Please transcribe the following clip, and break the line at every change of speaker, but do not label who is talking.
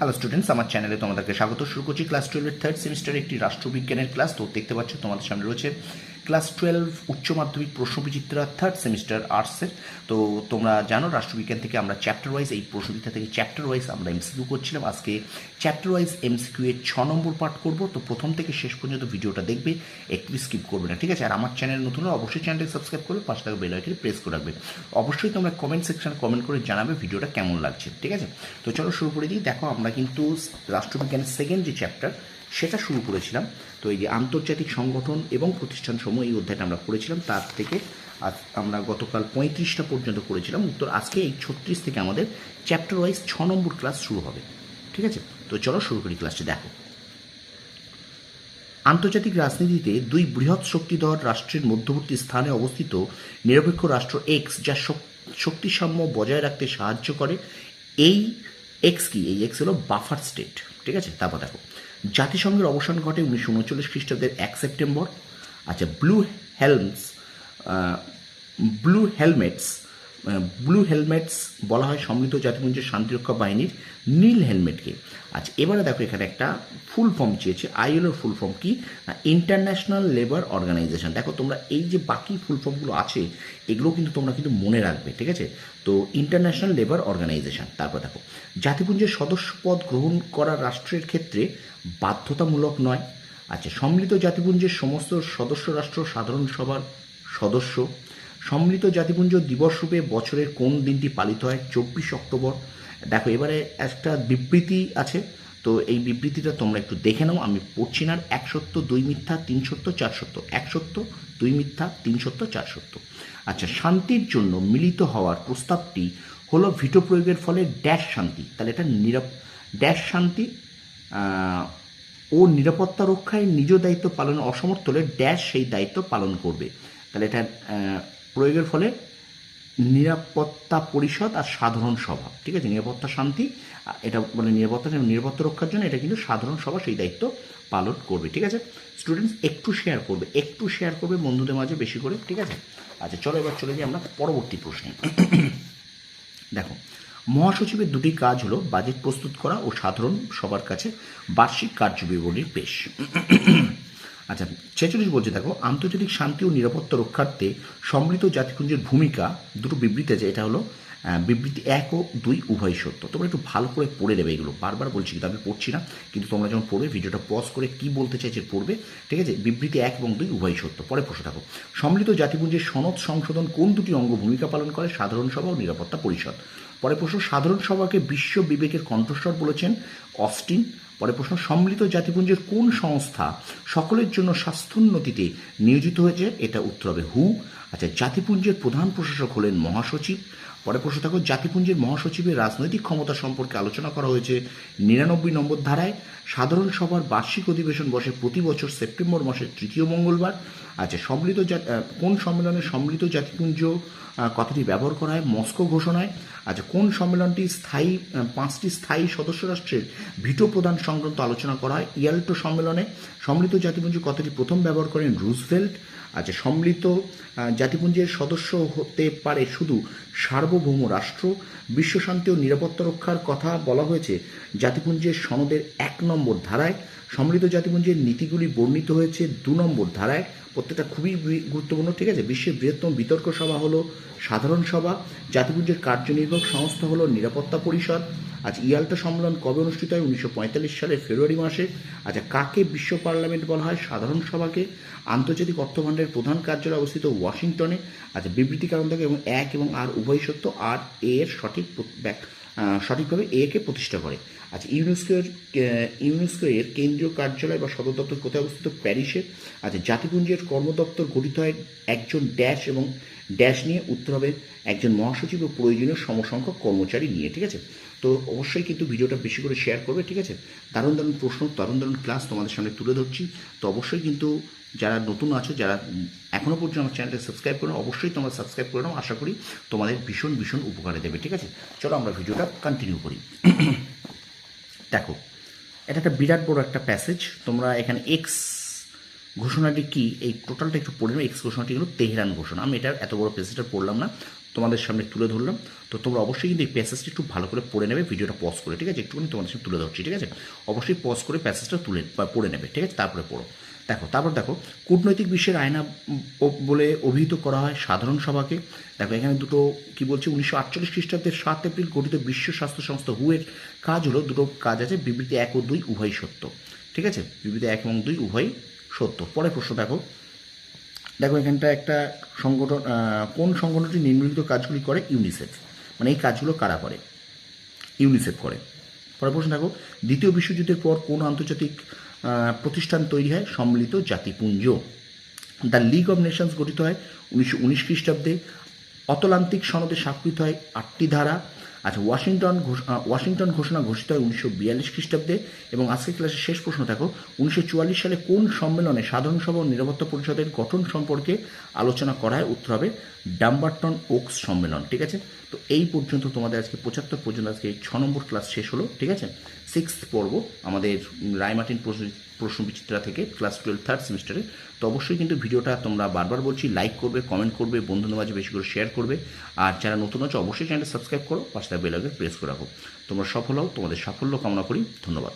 Hello students, আমার চ্যানেলে তোমাদেরকে স্বাগত। শুরু করছি ক্লাস 12-এর থার্ড সেমিস্টারে একটি রাষ্ট্রবিজ্ঞানের ক্লাস। তো দেখতে পাচ্ছ তোমাদের সামনে রয়েছে ক্লাস 12 উচ্চ মাধ্যমিক প্রশ্নবিচিত্রা থার্ড সেমিস্টার আর্টসের। তো তোমরা জানো রাষ্ট্রবিজ্ঞান থেকে আমরা চ্যাপ্টার ওয়াইজ, এই প্রশ্নবিচিত্রা থেকে চ্যাপ্টার ওয়াইজ আমরা এমসিকিউ করছিলাম। আজকে চ্যাপ্টার ওয়াইজ এমসিকিউ এর 6 নম্বর পার্ট করব। তো প্রথম থেকে শেষ পর্যন্ত ভিডিওটা দেখবে, একটু স্কিপ করবে না, ঠিক আছে? আর আমার চ্যানেল নতুন হলে অবশ্যই চ্যানেলটি সাবস্ক্রাইব করবে, পাশে থাকা বেল আইকনে প্রেস করে রাখবে। অবশ্যই তোমরা কমেন্ট সেকশনে কমেন্ট করে জানাবে ভিডিওটা কেমন লাগছে, ঠিক আছে? তো চলো শুরু করে দিই। দেখো, আমরা কিন্তু রাষ্ট্রবিজ্ঞানের সেকেন্ড যে চ্যাপ্টার সেটা শুরু করেছিলাম। তো এই যে আন্তর্জাতিক সংগঠন এবং প্রতিষ্ঠানসমূহ, এই অধ্যায়টা আমরা করেছিলাম। তার থেকে আজ আমরা গতকাল 35টা পর্যন্ত করেছিলাম উত্তর। আজকে এই 36 থেকে আমাদের চ্যাপ্টার ওয়াইজ 6 নম্বর ক্লাস শুরু হবে, ঠিক আছে? তো চলো শুরু করি ক্লাসটি। দেখো, আন্তর্জাতিক রাজনীতিতে দুই বৃহৎ শক্তিধর রাষ্ট্রের মধ্যবর্তী স্থানে অবস্থিত নিরপেক্ষ রাষ্ট্র এক্স, যা শক্তিসাম্য বজায় রাখতে সাহায্য করে। এই এক্স কি? এই এক্স হলো বাফার স্টেট, ঠিক আছে? তারপর দেখো, জাতিসংঘের অবসান ঘটে 1939 খ্রিস্টাব্দের 1 সেপ্টেম্বর। আচ্ছা, ব্লু হেলমেটস ব্লু হেলমেটস বলা হয় সম্মিলিত জাতিপুঞ্জের শান্তিরক্ষা বাহিনীর নীল হেলমেটকে। আচ্ছা, এবারে দেখো, এখানে একটা ফুল ফর্ম চেয়েছে। আইএলওর ফুল ফর্ম কি? International labour organisation. দেখো, তোমরা এই যে বাকি ফুল ফর্মগুলো আছে এগুলো কিন্তু তোমরা কিন্তু মনে রাখবে, ঠিক আছে? তো ইন্টারন্যাশনাল লেবার অর্গানাইজেশন। তারপর দেখো, জাতিপুঞ্জের সদস্যপদ গ্রহণ করা রাষ্ট্রের ক্ষেত্রে বাধ্যতামূলক নয়। আচ্ছা, সম্মিলিত জাতিপুঞ্জের সমস্ত সদস্য রাষ্ট্র সাধারণ সভার সদস্য। সম্মিলিত জাতিপুঞ্জ দিবস রূপে বছরের কোন দিনটি পালিত হয়? 24 অক্টোবর। দেখো, এবারে একটা বিবৃতি আছে, তো এই বিবৃতিটা তোমরা একটু দেখে নাও, আমি পড়ছি না। 1 সত্য, 2 মিথ্যা, 3 সত্য, 4 সত্য। 1 সত্য, 2 মিথ্যা, 3 সত্য, 4 সত্য। আচ্ছা, শান্তির জন্য মিলিত হওয়ার প্রস্তাবটি হলো ভিটো প্রয়োগের ফলে ড্যাশ শান্তি। তাহলে এটা ড্যাশ শান্তি ও নিরাপত্তা রক্ষায় নিজ দায়িত্ব পালনে অসমর্থ হলে ড্যাশ সেই দায়িত্ব পালন করবে। তাহলে এটা প্রয়োগের ফলে নিরাপত্তা পরিষদ আর সাধারণ সভা, ঠিক আছে? নিরাপত্তা শান্তি, এটা মানে নিরাপত্তা রক্ষার জন্য এটা কিন্তু সাধারণ সভা সেই দায়িত্ব পালন করবে, ঠিক আছে? স্টুডেন্টস একটু শেয়ার করবে বন্ধুদের মাঝে বেশি করে, ঠিক আছে? আচ্ছা, চলো এবার চলে যাই আমরা পরবর্তী প্রশ্নে। দেখো, মহাসচিবের দুটি কাজ হলো বাজেট প্রস্তুত করা ও সাধারণ সবার কাছে বার্ষিক কার্যবিবরণী পেশ। আচ্ছা, 46 বলছে, দেখো, আন্তর্জাতিক শান্তি ও নিরাপত্তা রক্ষার্থে সম্মিলিত জাতিপুঞ্জের ভূমিকা। দুটো বিবৃতি আছে, এটা হলো বিবৃতি 1 ও 2 উভয় সত্য। তোমরা একটু ভালো করে পড়ে নেবে এগুলো, বারবার বলছি কিন্তু আমি পড়ছি না, কিন্তু তোমরা যখন পড়বে ভিডিওটা পজ করে কি বলতে চাইছে পড়বে, ঠিক আছে? বিবৃতি 1 এবং 2 উভয় সত্য। পরে প্রশ্ন দেখো, সম্মিলিত জাতিপুঞ্জের সনদ সংশোধন কোন দুটি অঙ্গ ভূমিকা পালন করে? সাধারণ সভা ও নিরাপত্তা পরিষদ। পরে প্রশ্ন, সাধারণ সভাকে বিশ্ব বিবেকের কণ্ঠস্বর বলেছেন অস্টিন। পরে প্রশ্ন, সম্মিলিত জাতিপুঞ্জের কোন সংস্থা সকলের জন্য স্বাস্থ্যোন্নতিতে নিয়োজিত হয়েছে? এটা উত্তর হবে হু। আচ্ছা, জাতিপুঞ্জের প্রধান প্রশাসক হলেন মহাসচিব। পরে প্রশ্ন থাকো, জাতিপুঞ্জের মহাসচিবের রাজনৈতিক ক্ষমতা সম্পর্কে আলোচনা করা হয়েছে 99 নম্বর ধারায়। সাধারণ সভার বার্ষিক অধিবেশন বসে প্রতি বছর সেপ্টেম্বর মাসের 3য় মঙ্গলবার। আচ্ছা, কোন সম্মেলনে সম্মিলিত জাতিপুঞ্জ কথাটি ব্যবহার করা হয়? মস্কো ঘোষণায়। আচ্ছা, কোন সম্মেলনটি 5টি স্থায়ী সদস্য রাষ্ট্রের ভিটো প্রদান সংক্রান্ত আলোচনা করা হয়? ইয়াল্টো সম্মেলনে। সম্মিলিত জাতিপুঞ্জ কথাটি প্রথম ব্যবহার করেন রুজভেল্ট। আচ্ছা, সম্মিলিত জাতিপুঞ্জের সদস্য হতে পারে শুধু সার্বভৌম রাষ্ট্র। বিশ্বশান্তি ও নিরাপত্তা রক্ষার কথা বলা হয়েছে জাতিপুঞ্জের সনদের 1 নম্বর ধারায়। সম্মিলিত জাতিপুঞ্জের নীতিগুলি বর্ণিত হয়েছে 2 নম্বর ধারায়। প্রত্যেকটা খুবই গুরুত্বপূর্ণ, ঠিক আছে? বিশ্বের বৃহত্তম বিতর্ক সভা হলো সাধারণ সভা। জাতিপুঞ্জের কার্যনির্বাহক সংস্থা হলো নিরাপত্তা পরিষদ। আচ্ছা, ইয়াল্টা সম্মেলন কবে অনুষ্ঠিত হয়? 1945 সালের ফেব্রুয়ারি মাসে। আচ্ছা, কাকে বিশ্ব পার্লামেন্ট বলা হয়? সাধারণ সভাকে। আন্তর্জাতিক অর্থভাণ্ডারের প্রধান কার্যালয় অবস্থিত ওয়াশিংটনে। আচ্ছা, বিবৃতি কারণ থাকে এবং 1 এবং আর উভয় সত্য। আর এ এর সঠিকভাবে এ কে প্রতিষ্ঠা করে। আচ্ছা, ইউনেস্কো এর কেন্দ্রীয় কার্যালয় বা সদর দপ্তর কোথায় অবস্থিত? প্যারিসে। আচ্ছা, জাতিপুঞ্জের কর্মদপ্তর গঠিত হয় একজন ড্যাশ এবং ড্যাশ নিয়ে, উত্তর হবে একজন মহাসচিব ও প্রয়োজনীয় সমসংখ্যক কর্মচারী নিয়ে, ঠিক আছে? তো অবশ্যই কিন্তু ভিডিওটা বেশি করে শেয়ার করবে, ঠিক আছে? দারুণ দারুণ প্রশ্ন, দারুণ দারুণ ক্লাস তোমাদের সামনে তুলে ধরছি। তো অবশ্যই কিন্তু যারা নতুন আছো, যারা এখনও পর্যন্ত আমার চ্যানেলটা সাবস্ক্রাইব করে নাও, অবশ্যই তোমরা সাবস্ক্রাইব করে নাও। আশা করি তোমাদের ভীষণ ভীষণ উপকারে দেবে, ঠিক আছে? চলো আমরা ভিডিওটা কন্টিনিউ করি। দেখো, এটা একটা বিরাট বড় একটা প্যাসেজ। তোমরা এখানে এক্স ঘোষণাটি কি, এই টোটালটা একটু পড়ে নেবে। এক্স ঘোষণাটি হলো তেহরান ঘোষণা। আমি এটা এত বড় প্যাসেজটা পড়লাম না, তোমাদের সামনে তুলে ধরলাম। তো তোমরা অবশ্যই কিন্তু এই প্যাসেজটা একটু ভালো করে পড়ে নেবে, ভিডিওটা পজ করে, ঠিক আছে? একটুখানি তোমাদের সামনে তুলে ধরছি, ঠিক আছে? অবশ্যই পজ করে প্যাসেজটা পড়ে নেবে, ঠিক আছে? তারপরে পড়ো। তারপর দেখো, কূটনৈতিক বিশ্বের আয়না বলে অভিহিত করা হয় সাধারণ সভাকে। দেখো এখানে দুটো কি বলছে, 1948 খ্রিস্টাব্দের 7 এপ্রিল গঠিত বিশ্ব স্বাস্থ্য সংস্থা এর কাজ হলো, দুটো কাজ আছে, বিবৃতি 1 ও 2 উভয়ই সত্য, ঠিক আছে? বিবৃতি 1 এবং 2 উভয়ই সত্য। পরের প্রশ্ন দেখো, এখানটা একটা সংগঠন, কোন সংগঠনটি নিম্নলিখিত কাজগুলি করে? ইউনিসেফ। মানে এই কাজগুলো কারা করে? ইউনিসেফ করে। পরের প্রশ্ন দেখো, দ্বিতীয় বিশ্বযুদ্ধের পর কোন আন্তর্জাতিক প্রতিষ্ঠান তৈরি হয়? সম্মিলিত জাতিপুঞ্জ। দ্য লিগ অব নেশনস গঠিত হয় 1919 খ্রিস্টাব্দে। অতলান্তিক সনদে স্বাক্ষরিত হয় 8টি ধারা। আচ্ছা, ওয়াশিংটন ঘোষণা ঘোষিত হয় 1942 খ্রিস্টাব্দে। এবং আজকের ক্লাসের শেষ প্রশ্ন দেখো, 1944 সালে কোন সম্মেলনে সাধারণ সভা ও নিরাপত্তা পরিষদের গঠন সম্পর্কে আলোচনা করা হয়? উত্তর হবে ডাম্বারটন ওকস সম্মেলন, ঠিক আছে? তো এই পর্যন্ত তোমাদের আজকে 75 পর্যন্ত আজকে 6 নম্বর ক্লাস শেষ হলো, ঠিক আছে? 6th পর্ব আমাদের রায়মার্টিন প্রশ্নবিচিত্রা থেকে ক্লাস 12 থার্ড সেমিস্টারে। তো অবশ্যই কিন্তু ভিডিওটা তোমরা বারবার বলছি লাইক করবে, কমেন্ট করবে, বন্ধুদের মাঝে বেশি করে শেয়ার করবে। আর যারা নতুন আছে অবশ্যই চ্যানেলটা সাবস্ক্রাইব করো, পাশে বেল আইকন প্রেস করে রাখো। তোমরা সফল হও, তোমাদের সাফল্য কামনা করি। ধন্যবাদ।